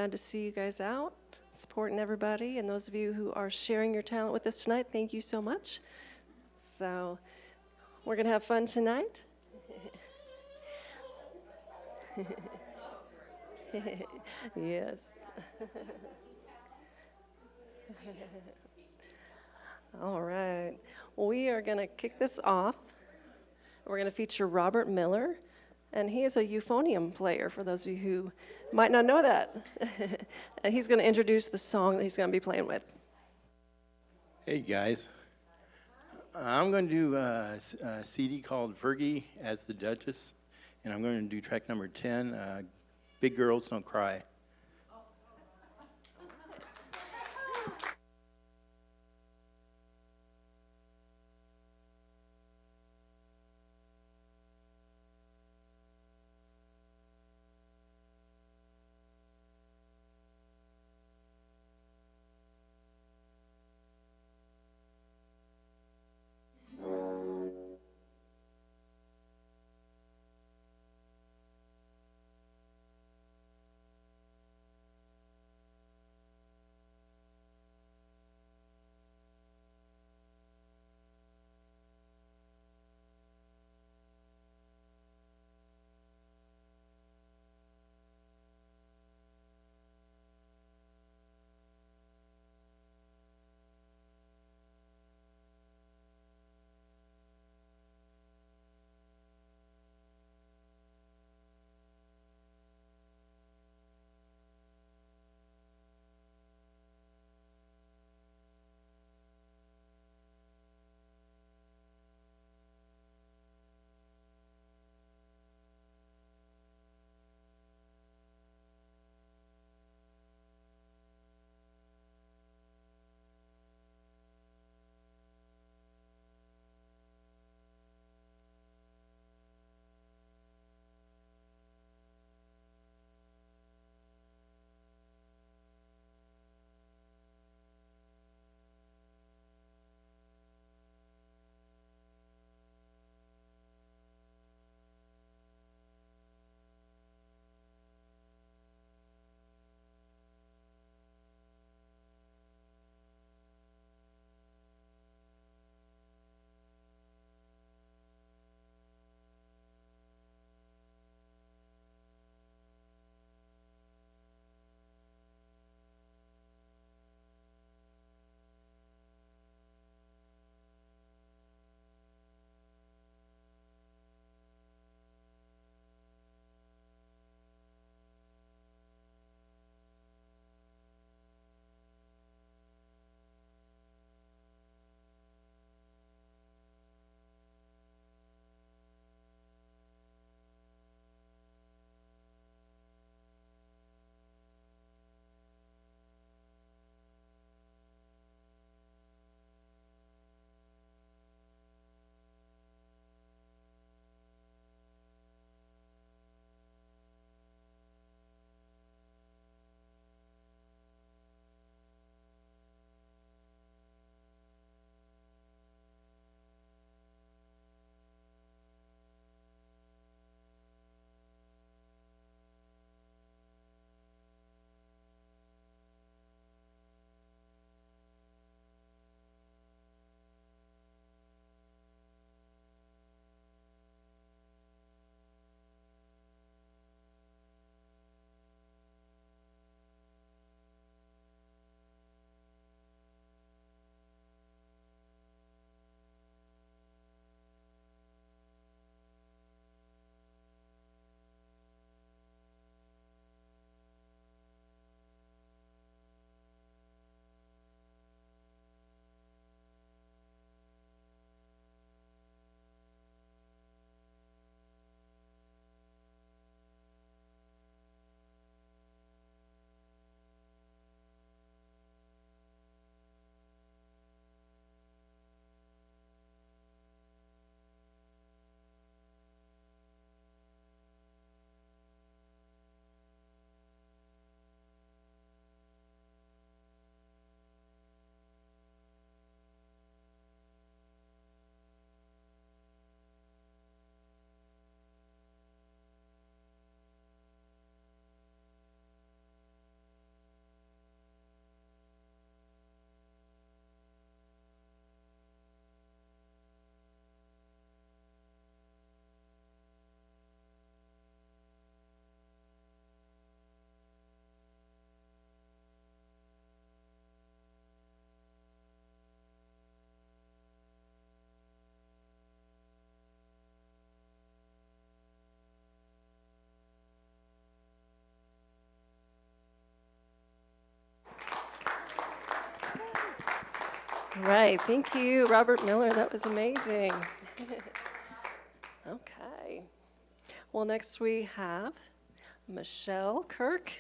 glad to see you guys out, supporting everybody. And those of you who are sharing your talent with us tonight, thank you so much. So we're going to have fun tonight. Yes. All right. Well, we are going to kick this off. We're going to feature Robert Miller, and he is a euphonium player, for those of you who might not know that. And he's going to introduce the song that he's going to be playing with. Hey guys, I'm going to do a CD called Fergie as the Duchess, and I'm going to do track number 10, Big Girls Don't Cry. All right, thank you, Robert Miller. That was amazing. Okay. Well, next we have Michelle Kirk.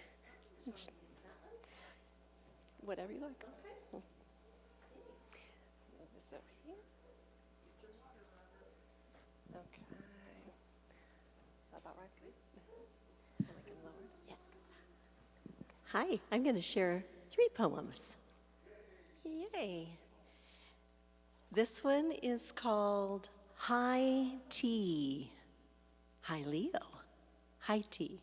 Whatever you like. Move this over here. Okay. Is that about right? And we can lower it. Yes. Hi, I'm going to share 3 poems. Yay. This one is called High Tea. Hi, Leo. High Tea.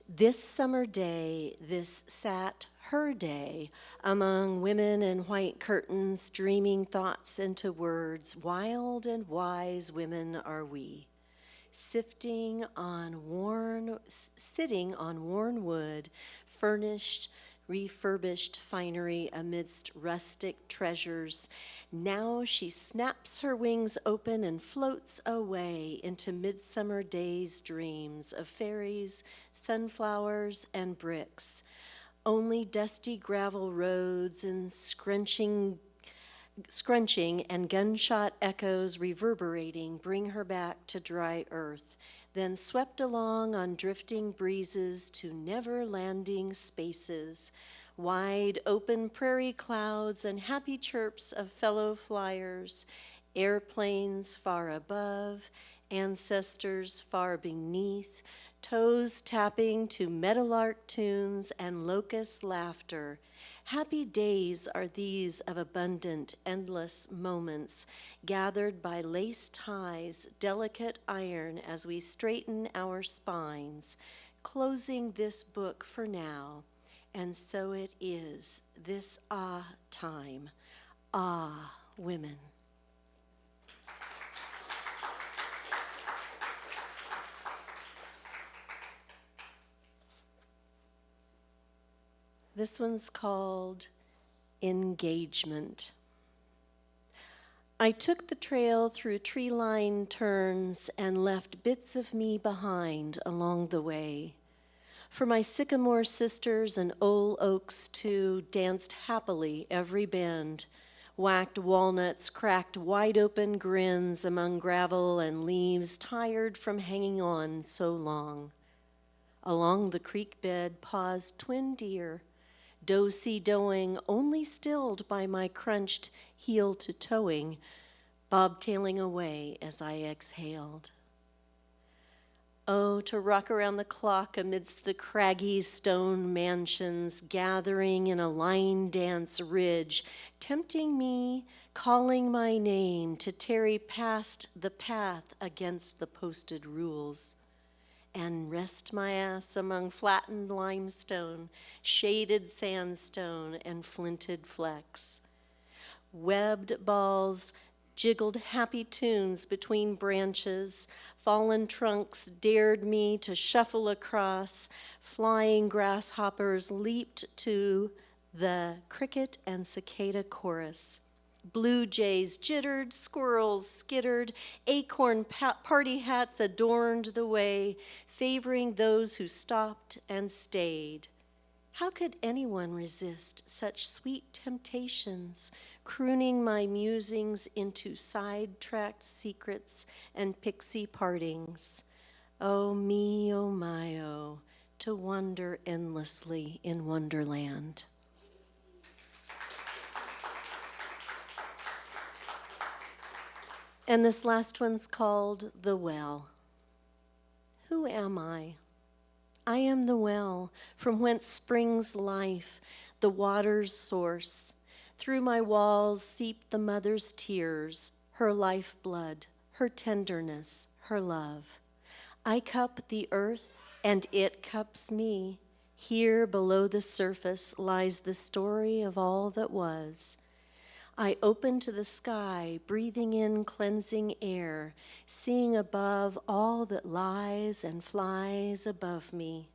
This summer day, this sat her day, among women in white curtains, dreaming thoughts into words. Wild and wise women are we. Sitting on worn wood, furnished, refurbished finery amidst rustic treasures. Now she snaps her wings open and floats away into midsummer day's dreams of fairies, sunflowers, and bricks. Only dusty gravel roads and scrunching and gunshot echoes reverberating bring her back to dry earth, then swept along on drifting breezes to never-landing spaces, wide open prairie clouds and happy chirps of fellow flyers, airplanes far above, ancestors far beneath, toes tapping to meadowlark tunes and locust laughter. Happy days are these of abundant, endless moments, gathered by lace ties, delicate iron as we straighten our spines, closing this book for now. And so it is, this time. Women. This one's called Engagement. I took the trail through tree-lined turns and left bits of me behind along the way. For my sycamore sisters and old oaks too danced happily every bend, whacked walnuts, cracked wide open grins among gravel and leaves tired from hanging on so long. Along the creek bed paused twin deer, do-si-doing, only stilled by my crunched heel to toeing, bobtailing away as I exhaled. Oh, to rock around the clock amidst the craggy stone mansions, gathering in a line dance ridge, tempting me, calling my name to tarry past the path against the posted rules, and rest my ass among flattened limestone, shaded sandstone, and flinted flecks. Webbed balls jiggled happy tunes between branches. Fallen trunks dared me to shuffle across. Flying grasshoppers leaped to the cricket and cicada chorus. Blue jays jittered, squirrels skittered, acorn party hats adorned the way, favoring those who stopped and stayed. How could anyone resist such sweet temptations, crooning my musings into sidetracked secrets and pixie partings? Oh me, oh my, oh, to wander endlessly in Wonderland. And this last one's called The Well. Who am I? I am the well from whence springs life, the water's source. Through my walls seep the mother's tears, her lifeblood, her tenderness, her love. I cup the earth, and it cups me. Here below the surface lies the story of all that was. I open to the sky, breathing in cleansing air, seeing above all that lies and flies above me.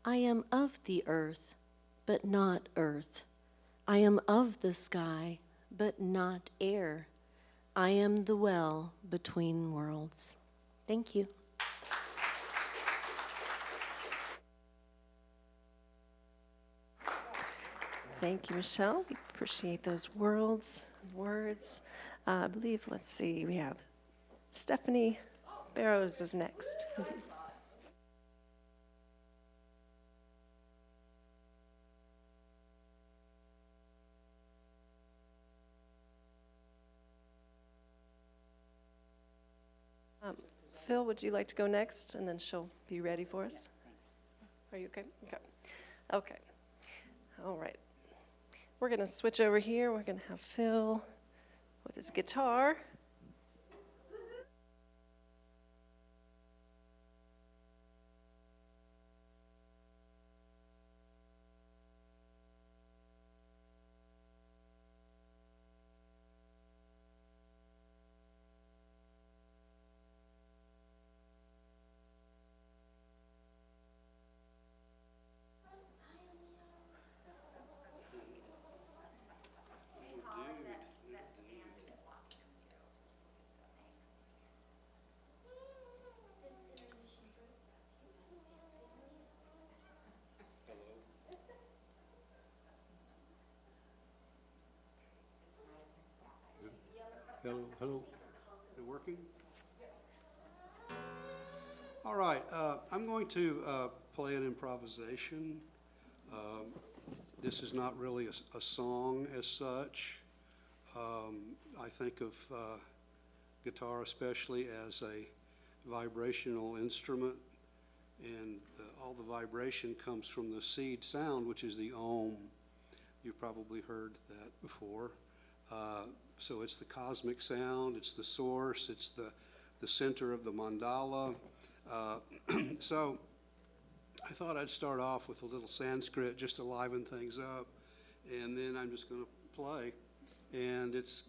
I am of the earth, but not earth. I am of the sky, but not air. I am the well between worlds. Thank you. Thank you, Michelle. We appreciate those words. I believe, let's see, we have Stephanie Barrows is next. Phil, would you like to go next, and then she'll be ready for us? Are you okay? Okay. Okay. All right. We're going to switch over here. We're going to have Phil with his guitar. Hello, hello. Is it working? All right, I'm going to play an improvisation. This is not really a song as such. I think of guitar especially as a vibrational instrument, and all the vibration comes from the seed sound, which is the ohm. You've probably heard that before. So it's the cosmic sound, it's the source, it's the center of the mandala. So I thought I'd start off with a little Sanskrit just to liven things up, and then I'm just going to play. And it's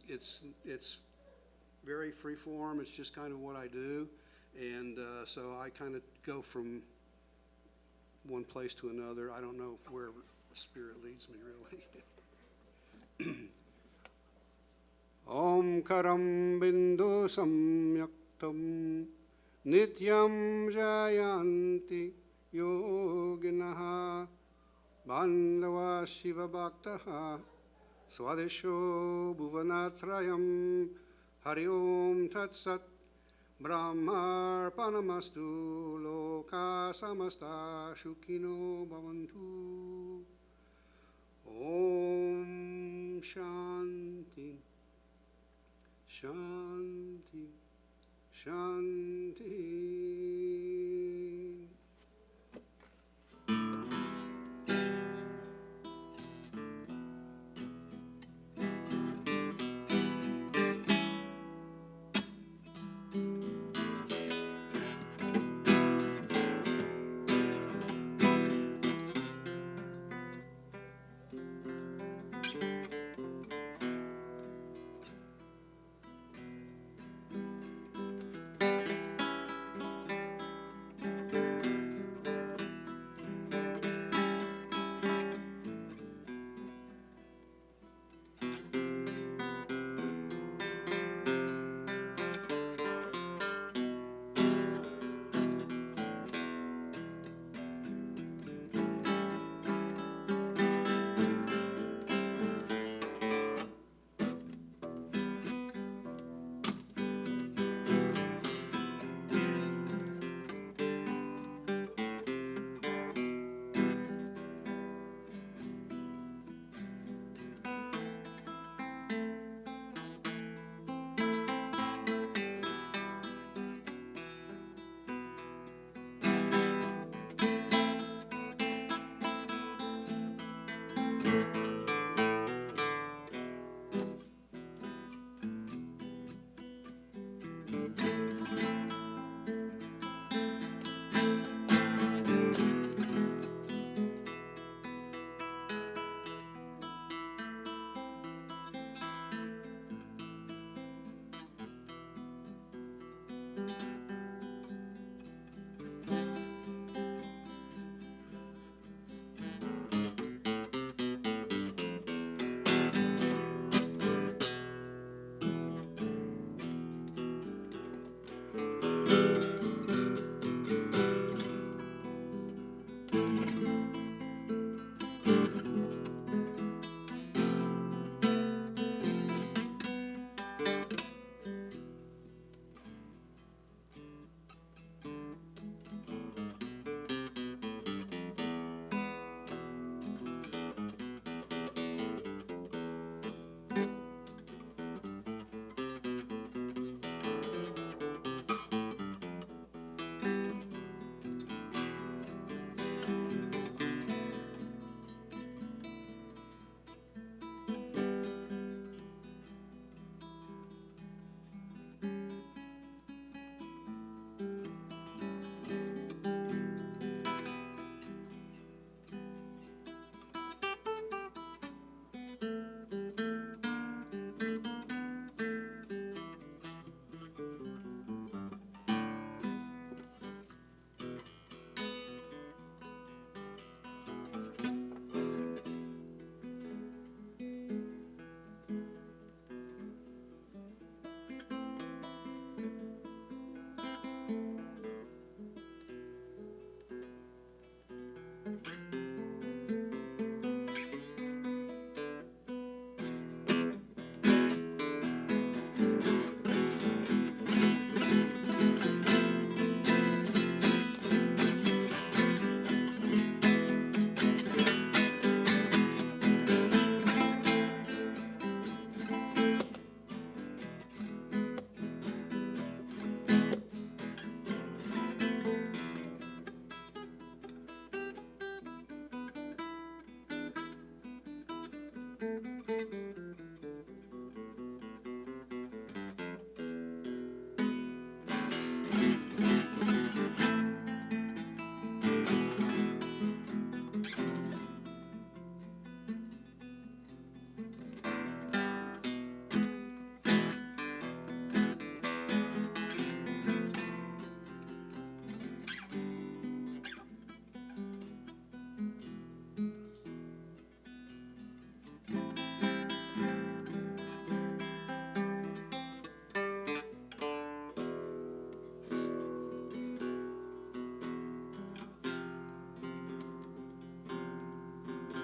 very free form, it's just kind of what I do. And so I kind of go from one place to another. I don't know where spirit leads me, really. Om Karam Bindu Samyaktam Nityam Jayanti Yoginaha Bandava Shiva Bhaktaha Swadesho Bhuvanatrayam Hari Om Tat Sat Brahmarpanamastu Loka Samasta Shukino Bhavantu Om Shanti Shanti, Shanti.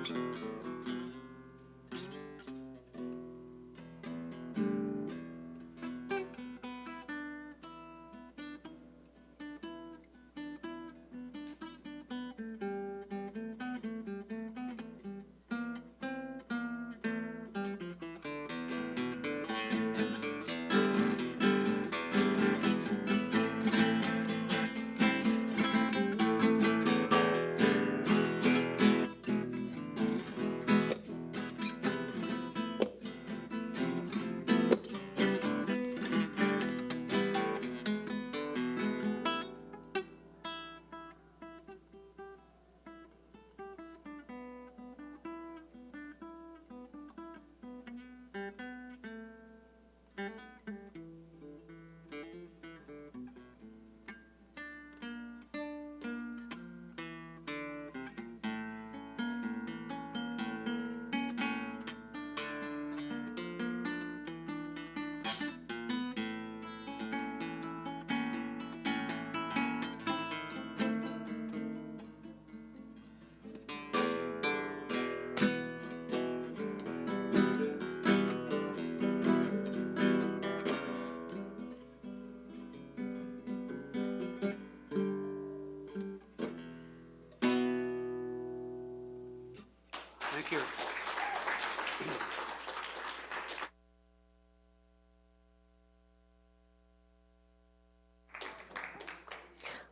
Thank you.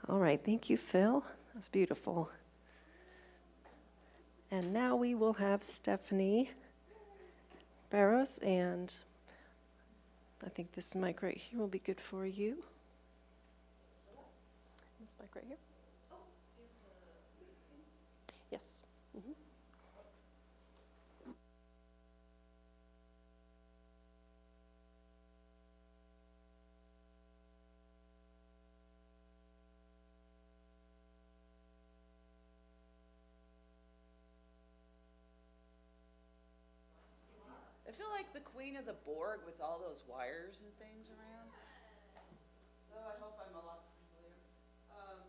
All right, thank you, Phil. That's beautiful. And now we will have Stephanie Barrows, and I think this mic right here will be good for you. This mic right here? Yes. Mhm. I feel like the queen of the Borg with all those wires and things around. So I hope I'm a lot familiar. I don't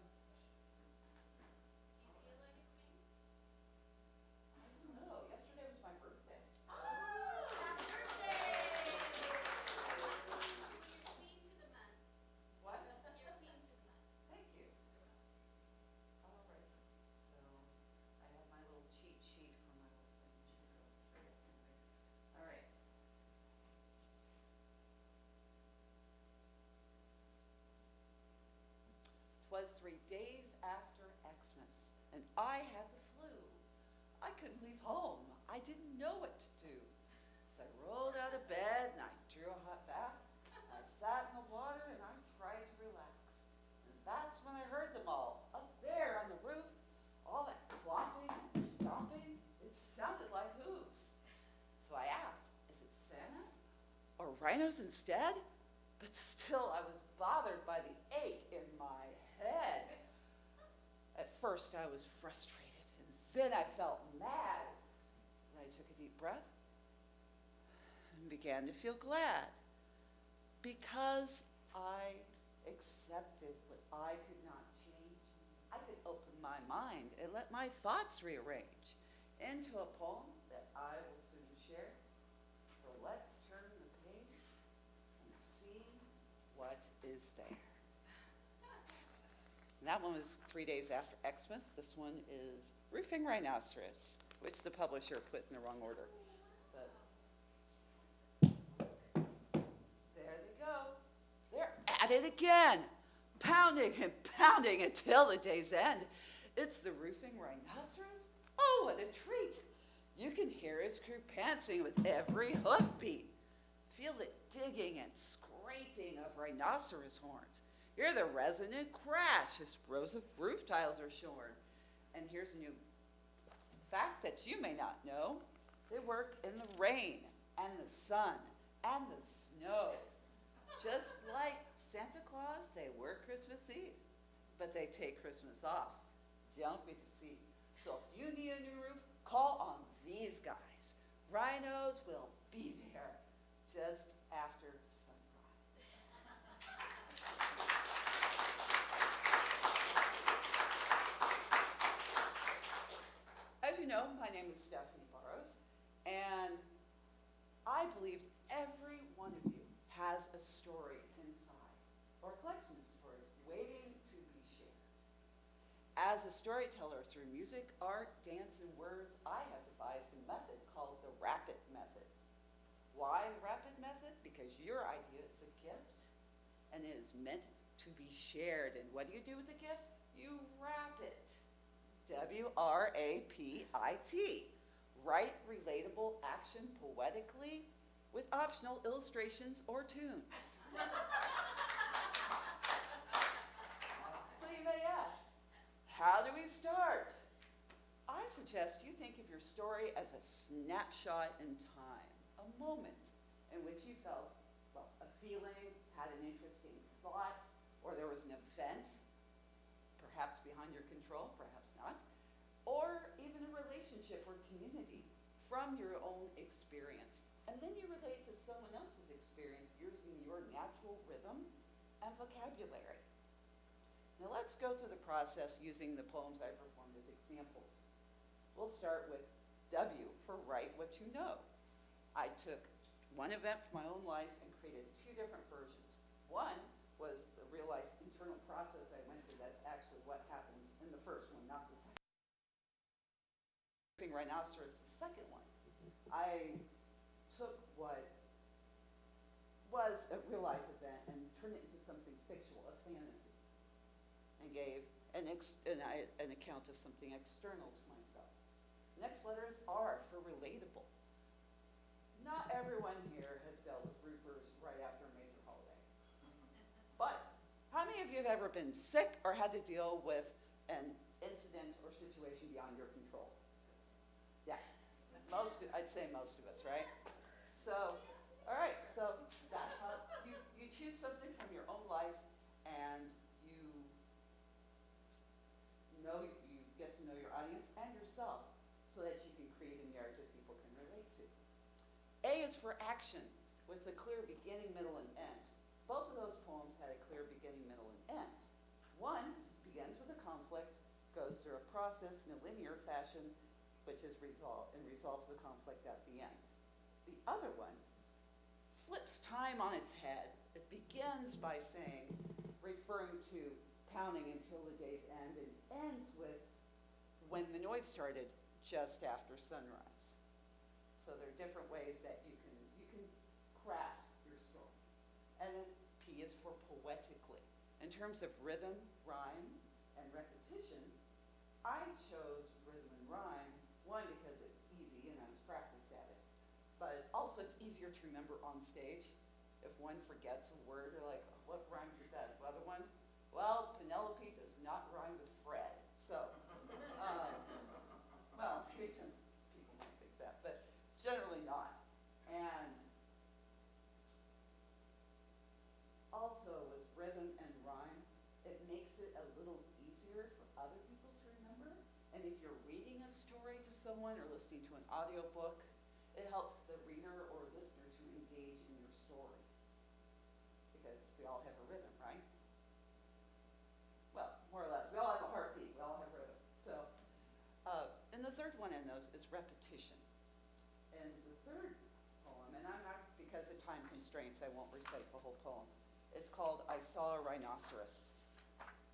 know. Yesterday was my birthday. What? Thank you. All right. So I have my little cheat sheet for my little thing. So forget something. All right. 'Twas 3 days after Xmas, and I had the flu. I couldn't leave home. I didn't know what to do. So I rolled out of bed and I drew a hot bath. I sat in the water and I tried to relax. And that's when I heard them all up there on the roof. All that clopping and stomping. It sounded like hooves. So I asked, is it Santa or rhinos instead? But still I was bothered by the ache in my head. At first I was frustrated, and then I felt mad. And I took a deep breath and began to feel glad because I accepted what I could not change. I could open my mind and let my thoughts rearrange into a poem that I will soon share. So let's turn the page and see what is there. And that one was 3 days after Xmas. This one is Roofing Rhinoceros, which the publisher put in the wrong order. But there they go. They're at it again, pounding and pounding until the day's end. It's the Roofing Rhinoceros. Oh, what a treat. You can hear his crew pantsing with every hoofbeat. Feel the digging and scraping of rhinoceros horns. Hear the resonant crash as rows of roof tiles are shorn. And here's a new fact that you may not know. They work in the rain and the sun and the snow. Just like Santa Claus, they work Christmas Eve, but they take Christmas off. Don't be deceived. So if you need a new roof, call on these guys. Rhinos will be there just after sunrise. As you know, my name is is Stephanie Barrows, and I believe every one of you has a story inside, or a collection of stories waiting to be shared. As a storyteller through music, art, dance, and words, I have devised a method called the rapid method. Why the rapid method? Because your idea is a gift, and it is meant to be shared. And what do you do with the gift? You wrap it. W-R-A-P-I-T. Write relatable action poetically with optional illustrations or tunes. So you may ask, how do we start? I suggest you think of your story as a snapshot in time, a moment in which you felt, well, a feeling, had an interesting thought, or there was an event, perhaps behind your control, perhaps not, or even a relationship or community from your own experience. And then you relate to someone else's experience using your natural rhythm and vocabulary. Now let's go to the process using the poems I performed as examples. We'll start with W for Write What You Know. I took one event from my own life and created two different versions. One was the real life internal process I went through. That's actually what happened in the first one, not the second. Rhinoceros, the second one. I took what was a real life event and turned it into something fictional, a fantasy, and gave an account of something external to myself. Next letter is R for relatable. Not everyone here has dealt with roofers right after a major holiday. But how many of you have ever been sick or had to deal with an incident or situation beyond your control? Yeah, I'd say most of us, right? So, all right, so that's how you choose something from your own life, and you get to know your audience and yourself so that you can create a narrative people can relate to. A is for action with a clear beginning, middle, and end. Both of those poems had a clear beginning, middle, and end. One begins with a conflict, goes through a process in a linear fashion, which is resolves the conflict at the end. The other one flips time on its head. It begins by referring to pounding until the day's end, and ends with when the noise started just after sunrise. So there are different ways that you can craft your story. And then P is for poetically. In terms of rhythm, rhyme, and repetition, I chose rhythm and rhyme, one, because it's easy and I was practiced at it, but also it's easier to remember on stage. If one forgets a word, they're like, oh, what rhymes with that other one? Well, Penelope does not rhyme with Fred. So, well, maybe some people might think that, but generally not. And also with rhythm and rhyme, it makes it a little easier for other people to remember. And if you're reading a story to someone or listening to an audiobook, it helps the reader or listener to engage in your story. Because we all have a rhythm, right? Well, more or less. We all have a heartbeat. We all have rhythm. So, and the third one in those is repetition. And the third poem, and I'm not, because of time constraints, I won't recite the whole poem. It's called I Saw a Rhinoceros.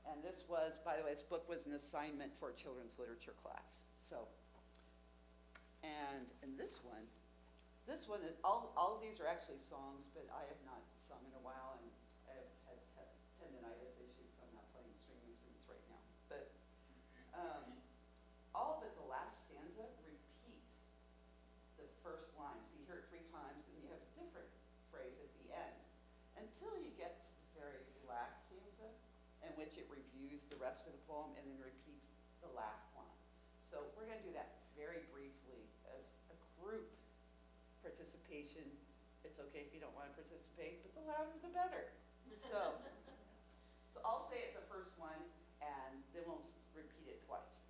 And this was, by the way, this book was an assignment for a children's literature class. So, and in this one is, all of these are actually songs, but I have not sung in a while, and I have had tendonitis issues, so I'm not playing string instruments right now. But all but the last stanza repeat the first line. So you hear it 3 times, and you have a different phrase at the end, until you get to the very last stanza, in which it reviews the rest of the poem and then repeats the last line. So we're going to do that very briefly as a group participation. It's okay if you don't want to participate, but the louder the better. So I'll say it the first one, and then we'll repeat it twice.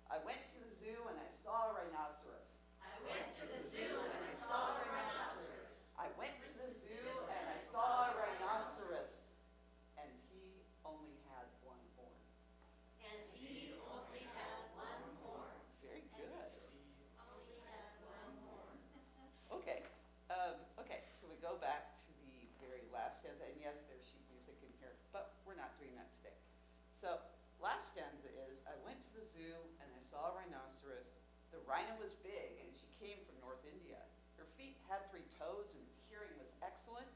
I went to the zoo and I saw a rhinoceros. I went to the zoo and I saw a rhinoceros. I went to the zoo and I saw a rhinoceros. And he only had 1 horn. And he only had 1 horn. Very good. zoo and I saw a rhinoceros. The rhino was big and she came from North India. Her feet had 3 toes and hearing was excellent.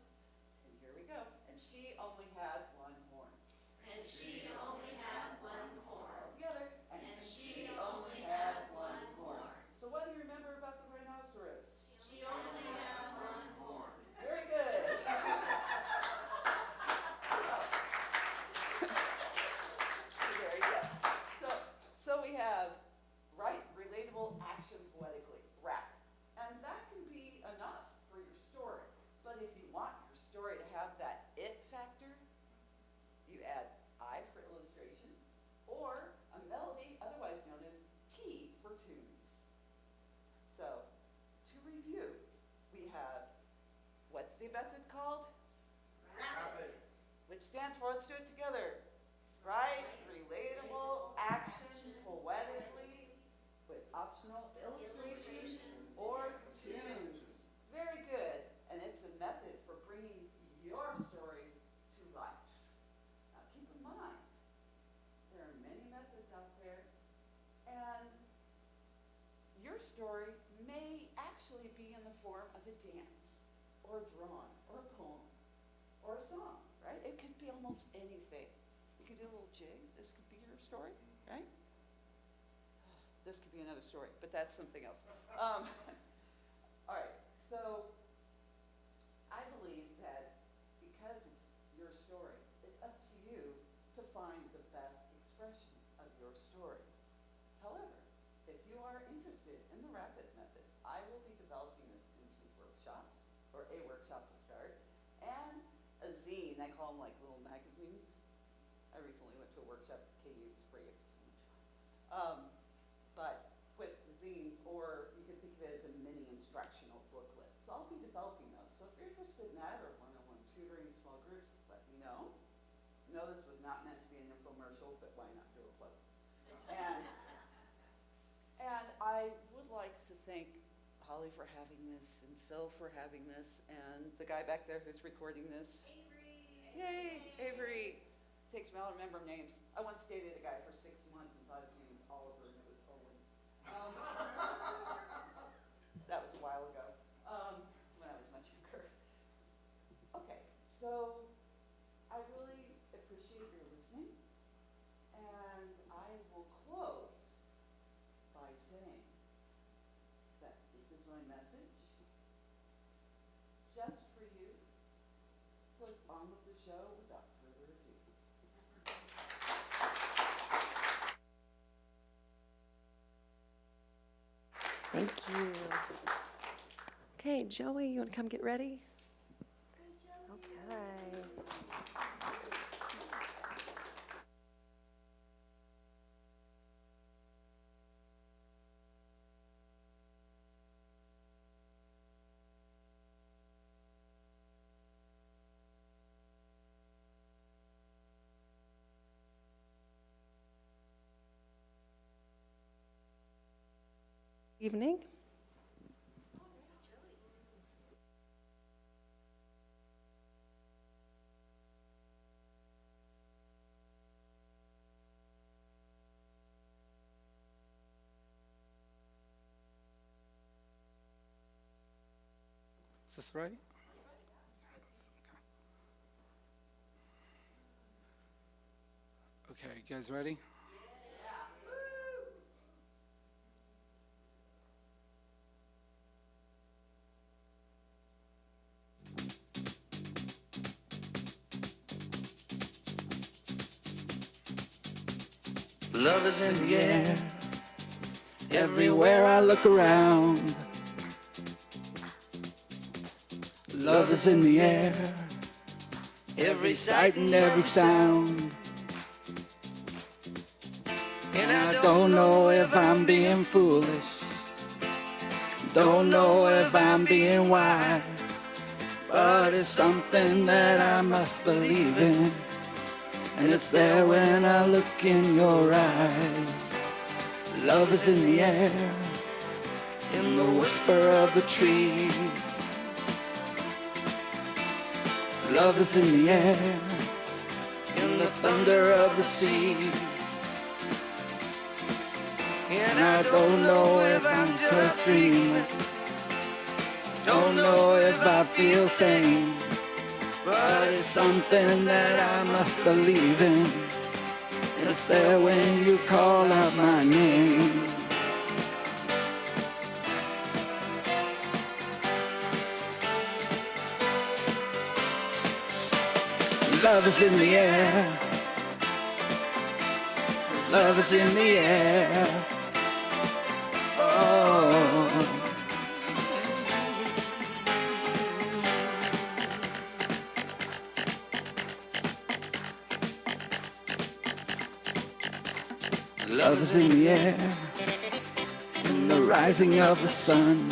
And here we go. And she only had 1 horn. And she only had 1 horn. All together. And she only had 1 horn. So what do you remember about the rhinoceros? She only had 1 horn. Very good. Very good. So we have right, relatable, action, poetically, rap. And that can be enough for your story. But if you want your story to have that it factor, you add I for illustrations, or a melody, otherwise known as T for tunes. So, to review, we have, what's the method called? Rapid. Which stands for, let's do it together. Right, relatable, action, poetically, with optional illustrations or tunes. Very good. And it's a method for bringing your stories to life. Now keep in mind, there are many methods out there, and your story may actually be in the form of a dance, or a drawing, or a poem, or a song, right? It could be almost anything. You could do a little jig. This could be your story, right? This could be another story, but that's something else. All right, so I believe that because it's your story, it's up to you to find the best expression of your story. However, if you are interested in the rapid method, I will be developing this into workshops, or a workshop to start, and a zine. I call them like little magazines. I recently went to a workshop at KU, it was great, it was so much fun. But with the zines, or you can think of it as a mini instructional booklet. So I'll be developing those. So if you're interested in that, or one-on-one tutoring in small groups, let me know. No, this was not meant to be an infomercial, but why not do a plug? And I would like to thank Holly for having this, and Phil for having this, and the guy back there who's recording this. Avery! Yay, Avery! Takes me, I don't remember names. I once dated a guy for 6 months and thought his name was Oliver and it was Owen. That was a while ago, when I was much younger. Okay, so I really appreciate your listening, and I will close by saying that this is my message, just for you. So it's on with the show without further ado. Thank you. Okay, Joey, you want to come get ready? Okay. Evening. Is this right? Okay, you guys ready? Love is in the air, everywhere I look around. Love is in the air, every sight and every sound. And I don't know if I'm being foolish, don't know if I'm being wise, but it's something that I must believe in. And it's there when I look in your eyes. Love is in the air, in the whisper of the trees. Love is in the air, in the thunder of the sea. And I don't know if I'm just dreaming. Don't know if I feel sane. But it's something that I must believe in. It's there when you call out my name. Love is in the air. Love is in the air. Oh. Love is in the air. In the rising of the sun.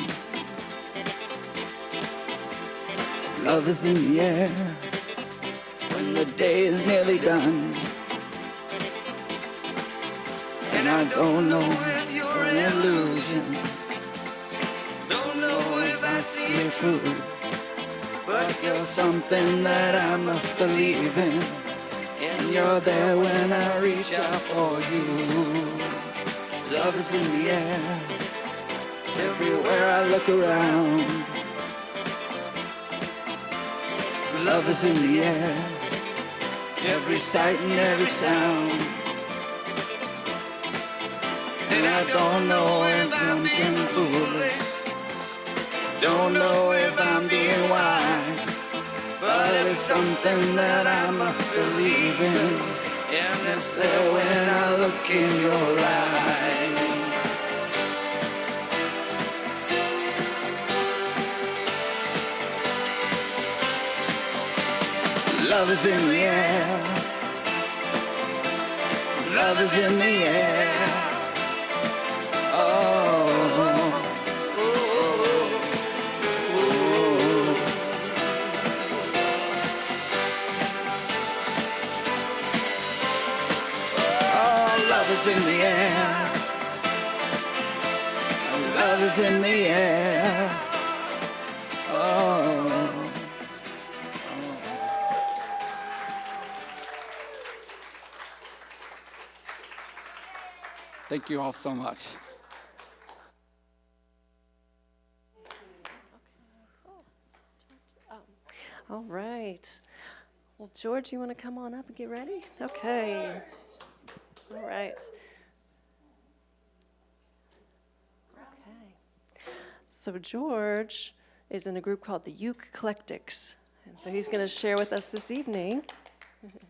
Love is in the air. When the day is nearly done. And I don't know if you're an illusion. Don't know if I see it true. But you're something that I must believe in. And you're there when I reach out for you. Love is in the air. Everywhere I look around. Love is in the air. Every sight and every sound. And I don't know if I'm being foolish. Don't know if I'm being wise. But it's something that I must believe in. And it's there when I look in your eyes. Love is in the air. Love is in the air. Oh. Love is in the air. Love is in the air. Oh. Thank you all so much. All right. Well, George, you want to come on up and get ready? Okay. All right. Okay. So George is in a group called the Ukecletics, and so he's going to share with us this evening. Thank you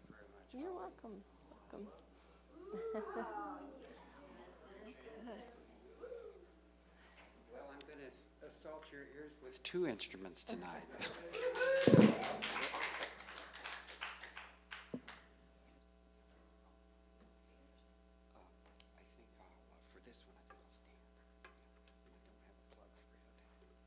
very much. You're welcome. Welcome. Okay. Well, I'm going to assault your ears with two instruments tonight. For this one, I think I'll stand. I don't have a plug for it.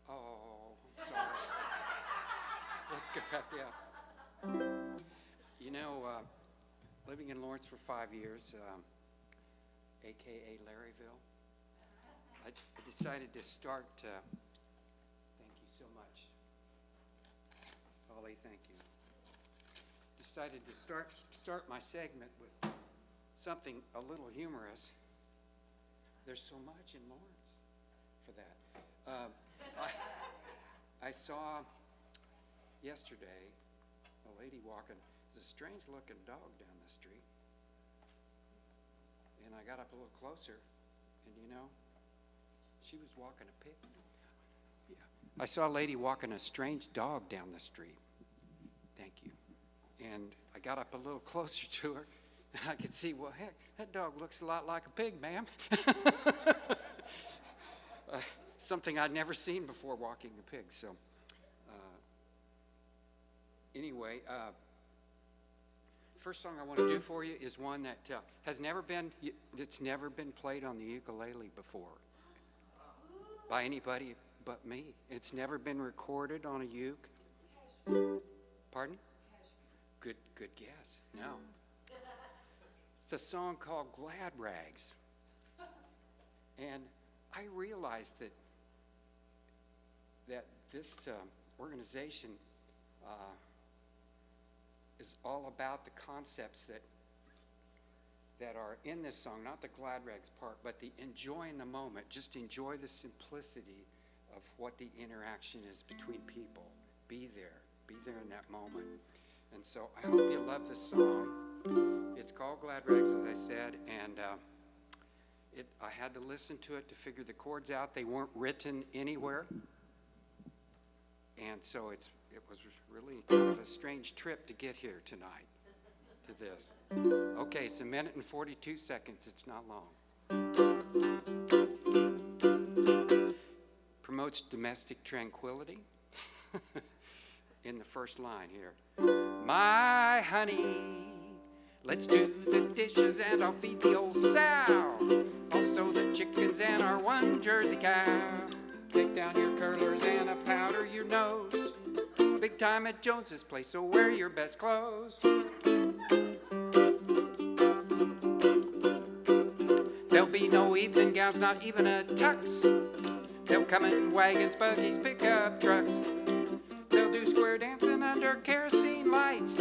Oh, I'm sorry. Let's go back down. You know, living in Lawrence for 5 years, a.k.a. Larryville, I decided to start, thank you so much. Ollie, thank you. Decided to start my segment with something a little humorous. There's so much in Lawrence for that. I saw yesterday a lady walking. There's a strange looking dog down the street. And I got up a little closer, and you know, she was walking a pig. Yeah. I saw a lady walking a strange dog down the street. Thank you. And I got up a little closer to her, and I could see, well, heck, that dog looks a lot like a pig, ma'am. Something I'd never seen before, walking a pig. So anyway, first song I want to do for you is one that it's never been played on the ukulele before by anybody but me. It's never been recorded on a uke. Pardon? Good guess. No. It's a song called Glad Rags. And I realized that this organization is all about the concepts that are in this song, not the glad rags part, but the enjoying the moment. Just enjoy the simplicity of what the interaction is between people. Be there in that moment. And so I hope you love this song. It's called Glad Rags, as I said, and I had to listen to it to figure the chords out. They weren't written anywhere. And so it was really kind of a strange trip to get here tonight to this. Okay, it's 1 minute and 42 seconds. It's not long. Promotes domestic tranquility in the first line here. My honey, let's do the dishes and I'll feed the old sow. Also the chickens and our one Jersey cow. Take down your curlers and powder your nose. Big time at Jones's place, so wear your best clothes. There'll be no evening gowns, not even a tux. They'll come in wagons, buggies, pickup trucks. They'll do square dancing under kerosene lights.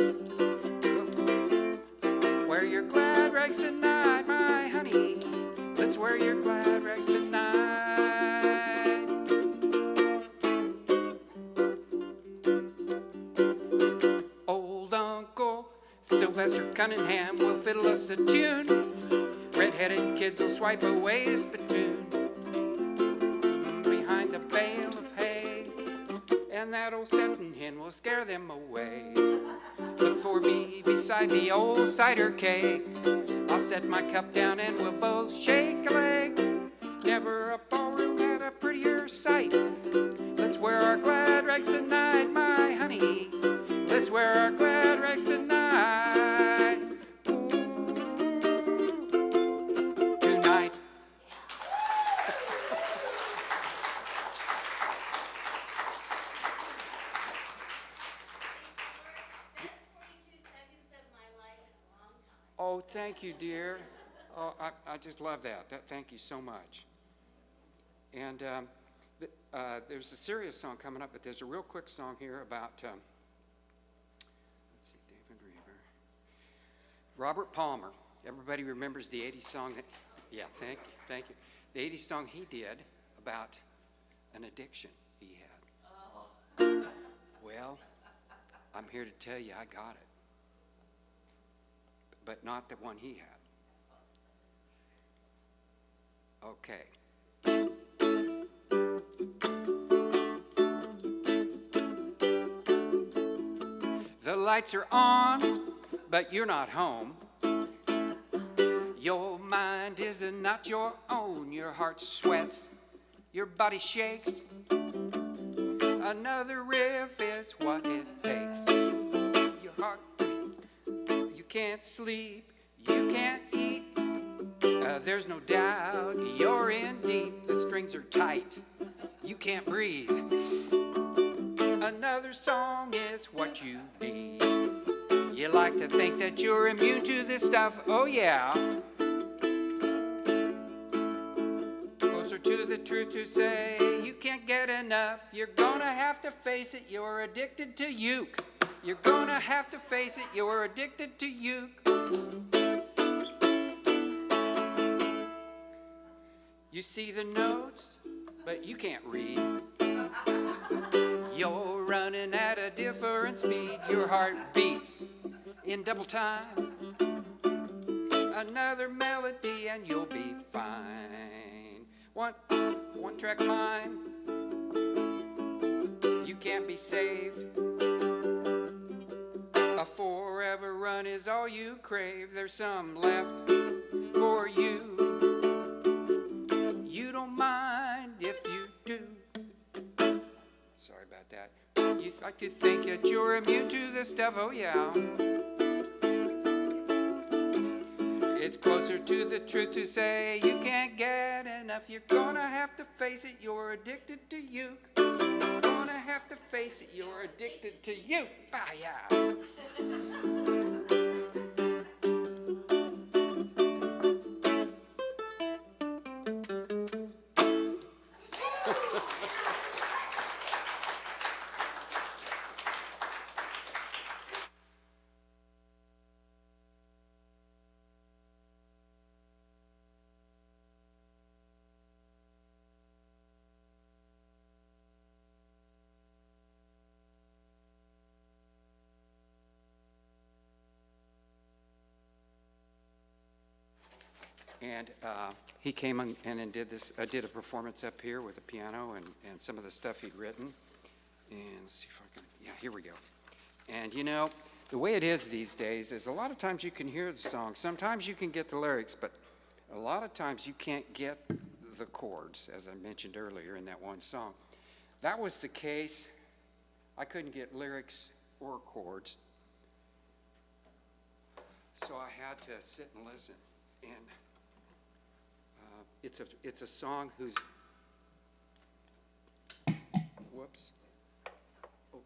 Wear your glad rags tonight, my honey. Let's wear your glad rags tonight. Old Uncle Sylvester Cunningham will fiddle us a tune. Red-headed kids will swipe away his spittoon behind the bale of hay, and that old settin' hen will scare them away. Look for me beside the old cider cake. I'll set my cup down and we'll both shake a leg. Never a ballroom had a prettier sight. Let's wear our glad rags tonight, my honey. Let's wear our glad rags tonight. Ooh, tonight. Oh, thank you, dear. Oh, I just love that. Thank you so much. And there's a serious song coming up, but there's a real quick song here about, let's see, David Reaver. Robert Palmer. Everybody remembers the 80s song that, yeah, thank you. The 80s song he did about an addiction he had. Well, I'm here to tell you I got it. But not the one he had. Okay. The lights are on, but you're not home. Your mind is not your own. Your heart sweats, your body shakes. Another riff is what it takes. Your heart, you can't sleep, you can't eat. There's no doubt you're in deep. The strings are tight, you can't breathe. Another song is what you need. You like to think that you're immune to this stuff, oh yeah. Closer to the truth to say you can't get enough. You're gonna have to face it, you're addicted to uke. You're gonna have to face it, you're addicted to uke. You see the notes, but you can't read. You're running at a different speed. Your heart beats in double time. Another melody and you'll be fine. One track mind. You can't be saved. A forever run is all you crave. There's some left for you. You don't mind if you do. Sorry about that. You like to think that you're immune to this stuff, oh yeah. It's closer to the truth to say you can't get enough. You're gonna have to face it, you're addicted to you. Gonna have to face it, you're addicted to you. Bye-ya. And he came in and did this. I did a performance up here with a piano and some of the stuff he'd written. And let's see if I can, yeah, here we go. And you know, the way it is these days is a lot of times you can hear the song. Sometimes you can get the lyrics, but a lot of times you can't get the chords, as I mentioned earlier in that one song. That was the case. I couldn't get lyrics or chords. So I had to sit and listen. And it's a song whose, whoops. Oh,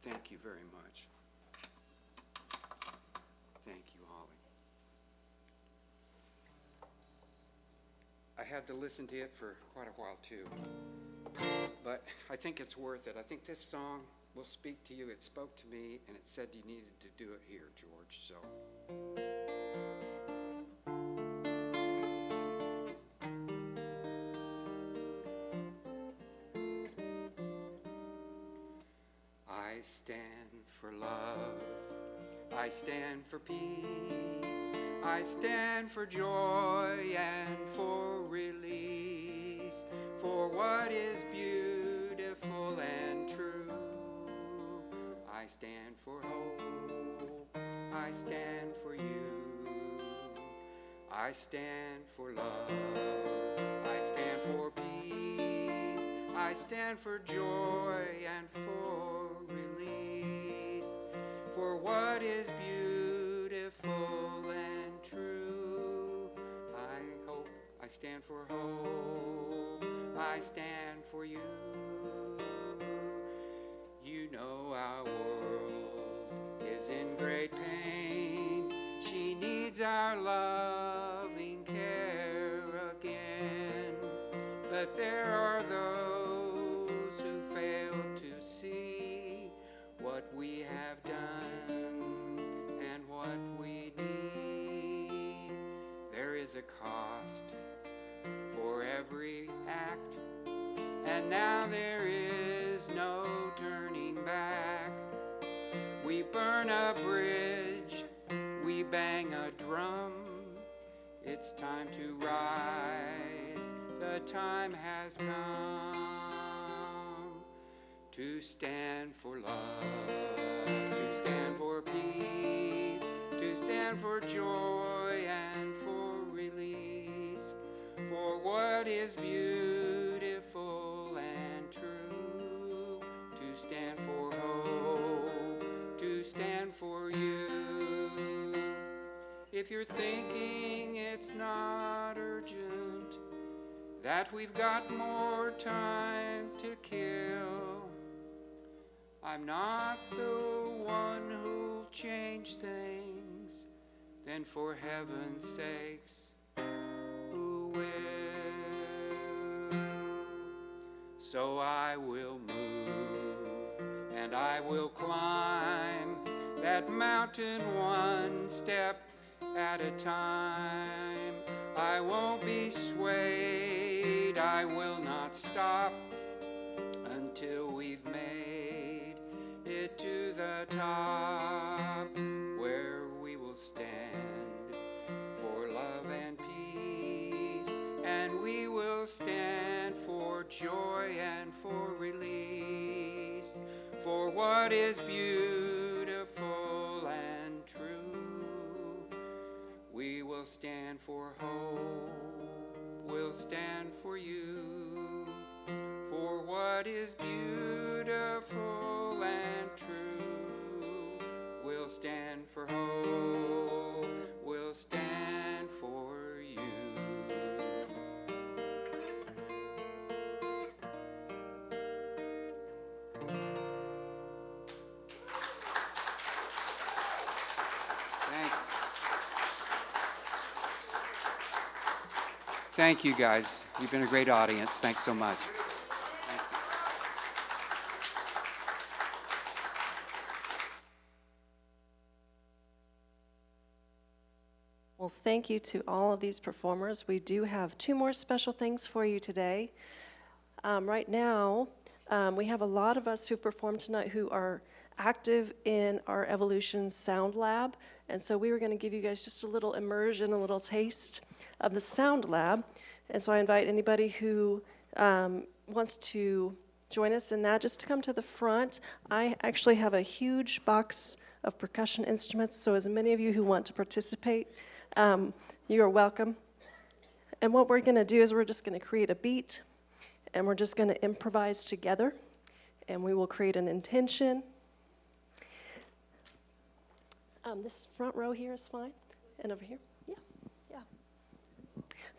thank you very much. Thank you, Holly. I had to listen to it for quite a while too, but I think it's worth it. I think this song will speak to you. It spoke to me, and it said you needed to do it here, George, so. I stand for love, I stand for peace, I stand for joy and for release, for what is beautiful and true. I stand for hope, I stand for you, I stand for love, I stand for peace, I stand for joy and for release, for what is beautiful and true. I hope, I stand for hope, I stand for you. You know our world is in great pain. She needs our loving care again. But there are those who fail to see what we have done and what we need. There is a cost for every act, and now there is no turning back. We burn a bridge, we bang a drum. It's time to rise, the time has come to stand for love, to stand for peace, to stand for joy and for release, for what is beautiful and true, to stand for hope, to stand for you. If you're thinking it's not urgent, that we've got more time to kill, I'm not the one who'll change things, then for heaven's sakes, who will? So I will move, and I will climb that mountain one step at a time. I won't be swayed, I will not stop until we've made it to the top, where we will stand for love and peace, and we will stand for joy and for release, for what is beautiful and true. We will stand for hope, we'll stand for you, for what is beautiful and true. We'll stand for hope, we'll stand for Thank you, guys. You've been a great audience. Thanks so much. Well, thank you to all of these performers. We do have 2 more special things for you today. Right now, we have a lot of us who performed tonight who are active in our Evolution Sound Lab. And so we were going to give you guys just a little immersion, a little taste of the Sound Lab. And so I invite anybody who wants to join us in that just to come to the front. I actually have a huge box of percussion instruments, so as many of you who want to participate, you are welcome. And what we're going to do is we're just going to create a beat, and we're just going to improvise together, and we will create an intention. This front row here is fine, and over here, yeah.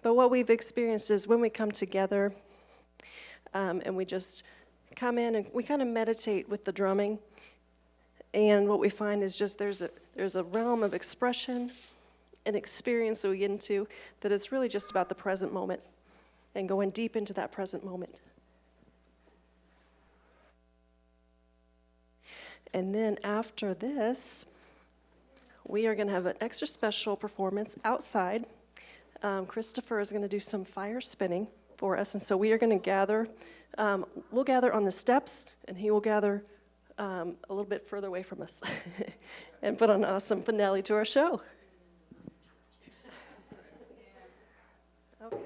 But what we've experienced is when we come together, and we just come in and we kind of meditate with the drumming, and what we find is just there's a realm of expression and experience that we get into that is really just about the present moment and going deep into that present moment. And then after this, we are going to have an extra special performance outside. Christopher is going to do some fire spinning for us, and so we are going to gather. We'll gather on the steps, and he will gather a little bit further away from us and put on an awesome finale to our show. Okay.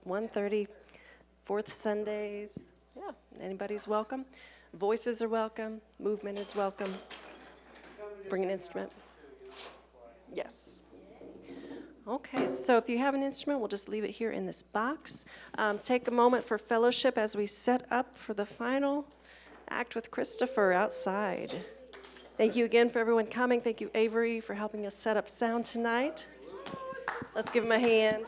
1:30, fourth Sundays. Yeah, anybody's welcome. Voices are welcome. Movement is welcome. Bring an instrument. Yes. Okay, so if you have an instrument, we'll just leave it here in this box. Take a moment for fellowship as we set up for the final act with Christopher outside. Thank you again for everyone coming. Thank you, Avery, for helping us set up sound tonight. Let's give him a hand.